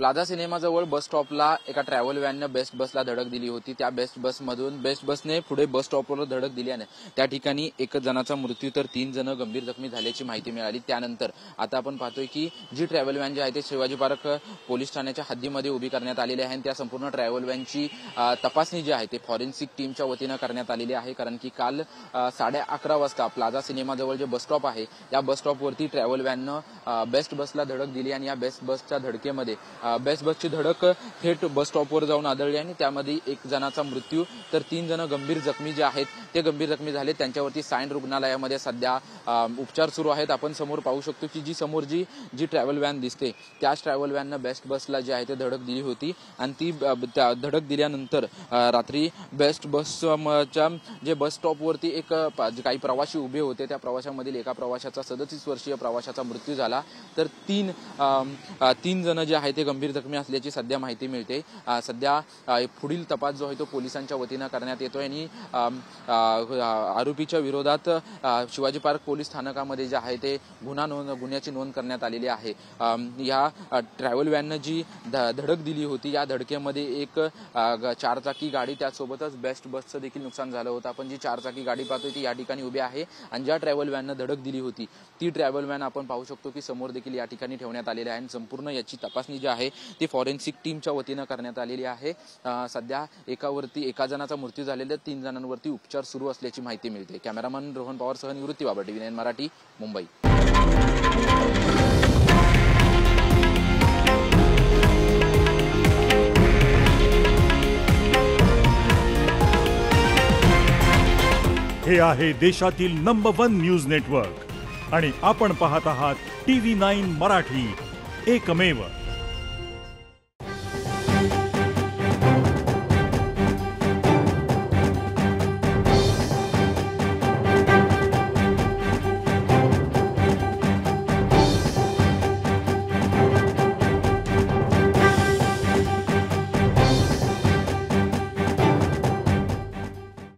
Plaza सिनेमाजवळ बस स्टॉपला एका travel व्हॅननं best बसला धडक दिली होती। त्या बेस्ट बसने पुढे बस स्टॉपवर धडक दिल्याने त्या ठिकाणी एक जणाचा मृत्यू तर 3 जण गंभीर जखमी झाल्याची माहिती मिळाली। त्यानंतर आता आपण पाहतोय की जी ट्रॅव्हल व्हॅन जी आहे ते शिवाजी पार्क पोलीस ठाण्याच्या हद्दीमध्ये उभी करण्यात आलेली आहे। त्या संपूर्ण ट्रॅव्हल व्हॅनची तपासणी जी आहे ते फॉरेन्सिक टीमच्या वतीनं करण्यात आलेली आहे। कारण की काल 11:30 वाजता प्लाझा सिनेमाजवळ जे बस स्टॉप आहे या बस स्टॉपवरती ट्रॅव्हल व्हॅननं बेस्ट बसला धडक दिली आणि या बेस्ट बसच्या धडकेमध्ये बेस्ट बसची धडक थेट बस स्टॉपवर जाऊन आदळली आणि त्यामध्ये 1 जणाचा मृत्यू तर 3 जण गंभीर जखमी जे आहेत ते गंभीर जखमी झाले। त्यांच्यावरती सायन रुग्णालयामध्ये सध्या उपचार सुरू आहेत। आपण समोर पाहू शकतो की समोर जी ट्रॅव्हल व्हॅन दिसते त्याच ट्रॅव्हल व्हॅननं बेस्ट बसला जी आहे ते धडक दिली होती आणि ती धडक दिल्यानंतर रात्री बेस्ट बसच्या जे बस स्टॉपवरती काही प्रवासी उभे होते। त्या प्रवाशामधील एका प्रवाशाचा 37 वर्षीय प्रवाशाचा मृत्यू झाला तर 3 जण जे आहे ते गंभीर जखमी असल्याची सध्या माहिती मिळते। सध्या पुढील तपास जो आहे तो पोलिसांच्या वतीनं करण्यात येतोय आणि आरोपीच्या विरोधात शिवाजी पार्क पोलीस स्थानकामध्ये जे आहे ते गुन्ह्याची नोंद करण्यात आलेली आहे। या ट्रॅव्हल व्हॅननं जी धडक दिली होती या धडकेमध्ये एक 4-चाकी गाडी त्यासोबतच बेस्ट बसचं देखील नुकसान झालं होतं। आपण जी 4-चाकी गाडी पाहतोय ती या ठिकाणी उभी आहे आणि ज्या ट्रॅव्हल व्हॅननं धडक दिली होती ती ट्रॅव्हल व्हॅन आपण पाहू शकतो की समोर देखील या ठिकाणी ठेवण्यात आलेली आहे। संपूर्ण याची तपासणी जी आहे ती फॉरेन्सिक टीमच्या वतीनं करण्यात आलेली आहे। सध्या एका जणाचा मृत्यू झालेला 3 जणांवरती उपचार सुरू असल्याची माहिती मिळते। कॅमेरामन रोहन पवारसह निवृत्ती बाबर, TV9 मराठी, मुंबई। हे आहे देशातील नंबर 1 न्यूज नेटवर्क आणि आपण पाहत आहात TV9 मराठी, एकमेव।